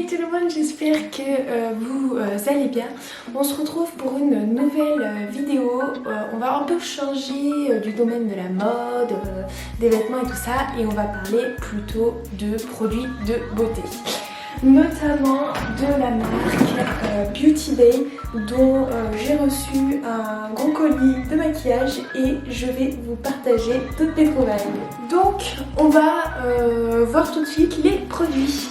Salut tout le monde, j'espère que vous allez bien. On se retrouve pour une nouvelle vidéo. On va un peu changer du domaine de la mode, des vêtements et tout ça, et on va parler plutôt de produits de beauté. Notamment de la marque Beauty Bay, dont j'ai reçu un gros colis de maquillage et je vais vous partager toutes mes trouvailles. Donc on va voir tout de suite les produits.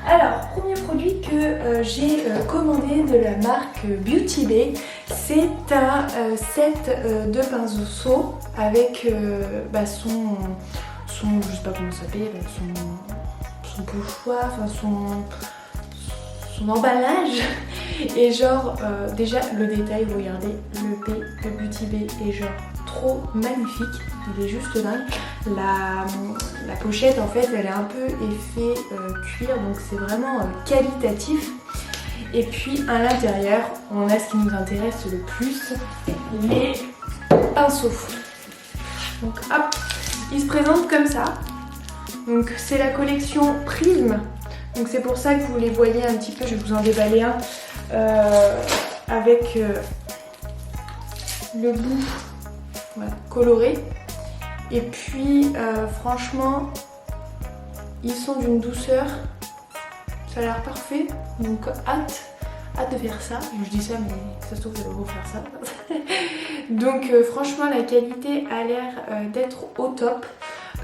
Alors, premier produit que j'ai commandé de la marque Beauty Bay, c'est un set de pinceaux avec son, je sais pas comment ça s'appelle, son pochoir, enfin son emballage. Et genre, déjà le détail, regardez, le P de Beauty Bay est genre trop magnifique, il est juste dingue. La pochette en fait elle est un peu effet cuir, donc c'est vraiment qualitatif. Et puis à l'intérieur on a ce qui nous intéresse le plus, les pinceaux. Donc hop, ils se présentent comme ça. Donc c'est la collection Prisme, donc c'est pour ça que vous les voyez un petit peu. Je vais vous en déballer un avec le bout, voilà, coloré. Et puis franchement ils sont d'une douceur, ça a l'air parfait, donc hâte de faire ça. Je dis ça mais ça se trouve vous allez vous faire ça. Donc franchement la qualité a l'air d'être au top.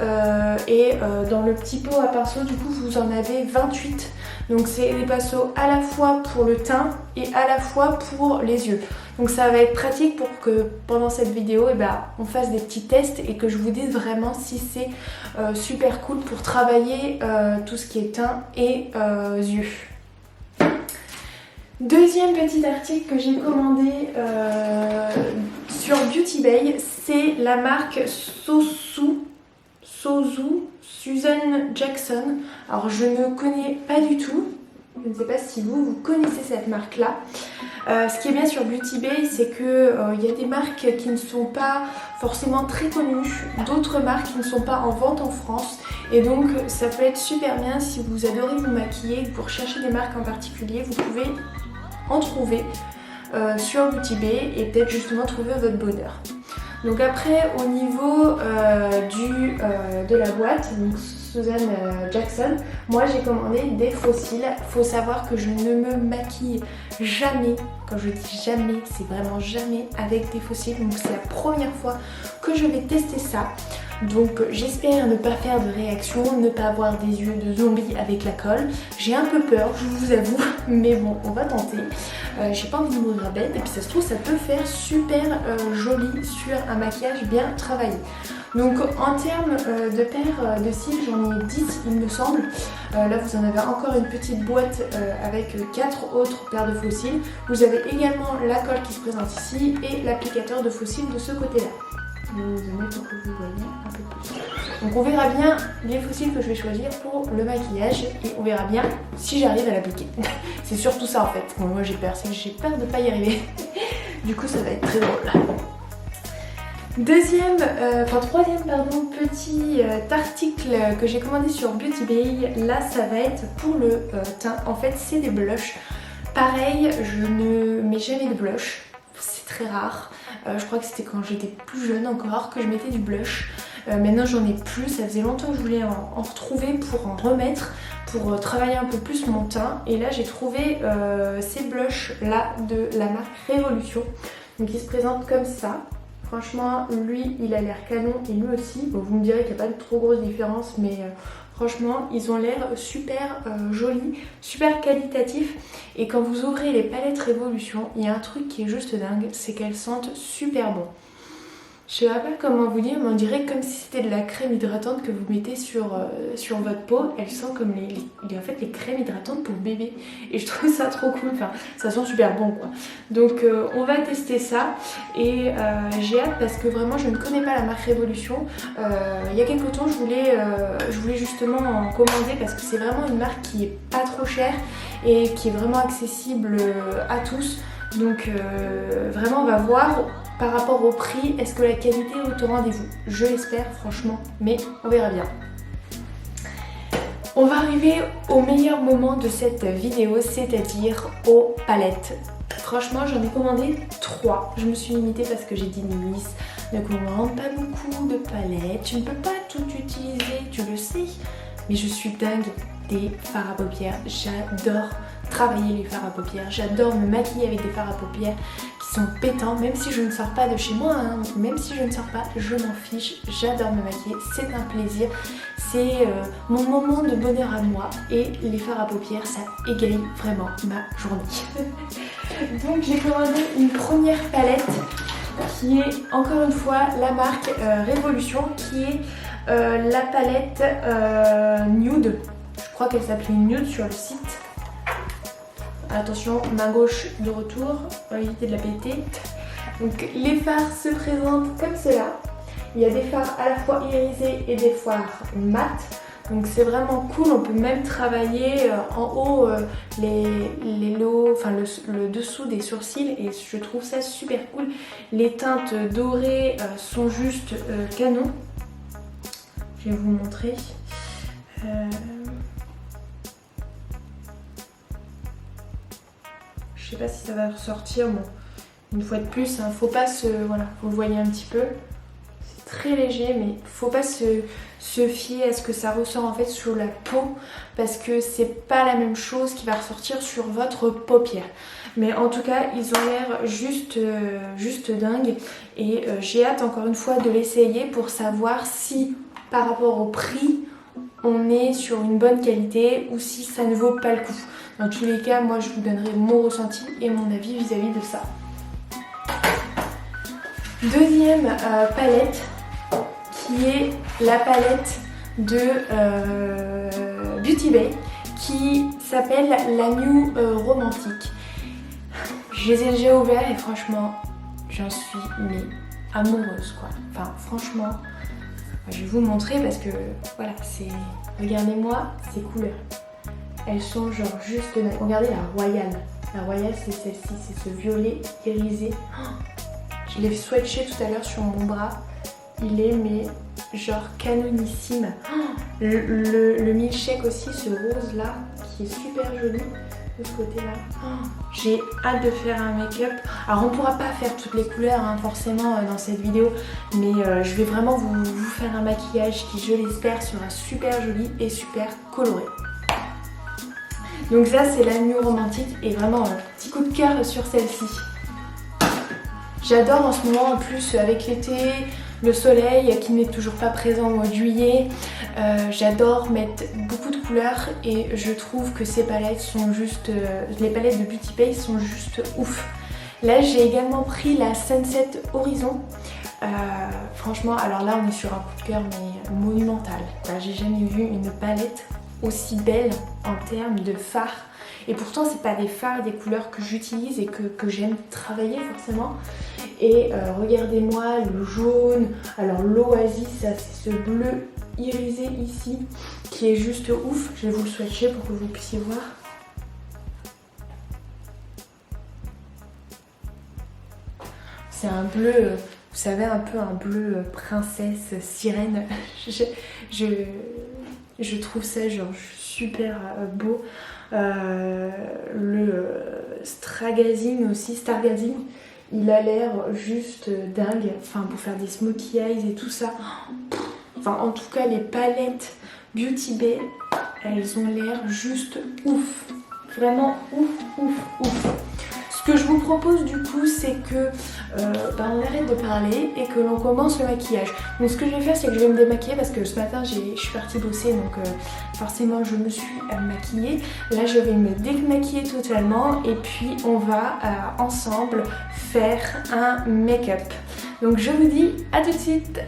Dans le petit pot à pinceau du coup vous en avez 28, donc c'est des pinceaux à la fois pour le teint et à la fois pour les yeux, donc ça va être pratique pour que pendant cette vidéo on fasse des petits tests et que je vous dise vraiment si c'est super cool pour travailler tout ce qui est teint et yeux. Deuxième petit article que j'ai commandé sur Beauty Bay, c'est la marque Sozu Susan Jackson. Alors je ne connais pas du tout, je ne sais pas si vous connaissez cette marque là. Ce qui est bien sur Beauty Bay, c'est qu'il y a des marques qui ne sont pas forcément très connues, d'autres marques qui ne sont pas en vente en France, et donc ça peut être super bien si vous adorez vous maquiller, que vous recherchez des marques en particulier, vous pouvez en trouver sur Beauty Bay et peut-être justement trouver votre bonheur. Donc après au niveau de la boîte, donc Susan Jackson, moi j'ai commandé des faux cils. Faut savoir que je ne me maquille jamais, quand je dis jamais, c'est vraiment jamais avec des faux cils, donc c'est la première fois que je vais tester ça. Donc j'espère ne pas faire de réaction, ne pas avoir des yeux de zombie avec la colle. J'ai un peu peur, je vous avoue, mais bon, on va tenter. J'ai pas envie de mourir bête, et puis ça se trouve ça peut faire super joli sur un maquillage bien travaillé. Donc en termes de paires de cils, j'en ai 10 il me semble. Là vous en avez encore une petite boîte avec 4 autres paires de faux cils. Vous avez également la colle qui se présente ici et l'applicateur de faux cils de ce côté là. Je vais vous donner pour que vous voyez un peu plus. Donc on verra bien les faux cils que je vais choisir pour le maquillage et on verra bien si j'arrive à l'appliquer. C'est surtout ça en fait. Bon, moi j'ai peur de pas y arriver. Du coup ça va être très drôle. Troisième petit article que j'ai commandé sur Beauty Bay. Là ça va être pour le teint. En fait c'est des blushs. Pareil, je ne mets jamais de blush. C'est très rare. Je crois que c'était quand j'étais plus jeune encore que je mettais du blush. Maintenant j'en ai plus, ça faisait longtemps que je voulais en retrouver pour en remettre, pour travailler un peu plus mon teint. Et là j'ai trouvé ces blushs là de la marque Révolution. Donc ils se présentent comme ça. Franchement lui il a l'air canon et lui aussi. Bon, vous me direz qu'il n'y a pas de trop grosse différence, mais franchement ils ont l'air super jolis, super qualitatifs. Et quand vous ouvrez les palettes Révolution, il y a un truc qui est juste dingue, c'est qu'elles sentent super bon. Je sais pas comment vous dire, mais on dirait comme si c'était de la crème hydratante que vous mettez sur votre peau. Elle sent comme les crèmes hydratantes pour bébé. Et je trouve ça trop cool, enfin ça sent super bon quoi. Donc on va tester ça et j'ai hâte parce que vraiment je ne connais pas la marque Révolution. Il y a quelques temps je voulais justement en commander parce que c'est vraiment une marque qui est pas trop chère et qui est vraiment accessible à tous. Donc vraiment on va voir par rapport au prix, est-ce que la qualité est au rendez-vous? Je l'espère franchement, mais on verra bien. On va arriver au meilleur moment de cette vidéo, c'est-à-dire aux palettes. Franchement, j'en ai commandé 3. Je me suis limitée parce que j'ai dit Nice, ne commande pas beaucoup de palettes. Tu ne peux pas tout utiliser, tu le sais. Mais je suis dingue des fards à paupières. J'adore travailler les fards à paupières. J'adore me maquiller avec des fards à paupières qui sont pétants. Même si je ne sors pas de chez moi, hein. Même si je ne sors pas, je m'en fiche. J'adore me maquiller, c'est un plaisir. C'est mon moment de bonheur à moi. Et les fards à paupières, ça égaye vraiment ma journée. Donc j'ai commandé une première palette qui est encore une fois la marque Révolution, qui est la palette Nude. Je crois qu'elle s'appelait Nude sur le site. Attention, main gauche de retour, on va éviter de la péter. Donc les fards se présentent comme cela. Il y a des fards à la fois irisés et des fards mat. Donc c'est vraiment cool, on peut même travailler en haut les lots, enfin le dessous des sourcils, et je trouve ça super cool. Les teintes dorées sont juste canon. Je vais vous montrer. Je sais pas si ça va ressortir, bon, une fois de plus, hein, faut pas se... Voilà, vous le voyez un petit peu. C'est très léger, mais faut pas se fier à ce que ça ressort en fait sur la peau, parce que c'est pas la même chose qui va ressortir sur votre paupière. Mais en tout cas, ils ont l'air juste dingues, et j'ai hâte encore une fois de l'essayer pour savoir si par rapport au prix, on est sur une bonne qualité ou si ça ne vaut pas le coup. Dans tous les cas, moi je vous donnerai mon ressenti et mon avis vis-à-vis de ça. Deuxième palette, qui est la palette de Beauty Bay, qui s'appelle la New Romantique. Je les ai déjà ouverts et franchement, j'en suis mais amoureuse quoi. Enfin franchement, je vais vous montrer parce que voilà, c'est... Regardez-moi ces couleurs. Elles sont genre juste... Regardez la Royale. La Royale c'est celle-ci, c'est ce violet irisé. Je l'ai swatché tout à l'heure sur mon bras. Il est mais genre canonissime. Le milkshake aussi, ce rose là, qui est super joli de ce côté là. J'ai hâte de faire un make-up. Alors on ne pourra pas faire toutes les couleurs hein, forcément dans cette vidéo, mais je vais vraiment vous faire un maquillage qui, je l'espère, sera super joli et super coloré. Donc ça c'est la New Romantique, et vraiment un petit coup de cœur sur celle-ci. J'adore en ce moment, en plus avec l'été, le soleil qui n'est toujours pas présent au mois de juillet. J'adore mettre beaucoup de couleurs et je trouve que ces palettes sont juste... les palettes de Beauty Bay sont juste ouf. Là j'ai également pris la Sunset Horizon. Franchement, alors là on est sur un coup de cœur mais monumental. J'ai jamais vu une palette aussi belle en termes de fards. Et pourtant c'est pas des fards, des couleurs que j'utilise et que j'aime travailler forcément. Et regardez-moi le jaune, alors l'Oasis, ça c'est ce bleu irisé ici qui est juste ouf. Je vais vous le swatcher pour que vous puissiez voir. C'est un bleu, vous savez, un peu un bleu princesse, sirène. Je trouve ça genre super beau. Le Stargazing aussi, Stargazing, il a l'air juste dingue, enfin pour faire des smokey eyes et tout ça. Enfin en tout cas les palettes Beauty Bay, elles ont l'air juste ouf, vraiment ouf. Ce que je vous propose du coup c'est que on arrête de parler et que l'on commence le maquillage. Donc ce que je vais faire c'est que je vais me démaquiller parce que ce matin je suis partie bosser, donc forcément je me suis maquillée. Là je vais me démaquiller totalement et puis on va ensemble faire un make-up. Donc je vous dis à tout de suite.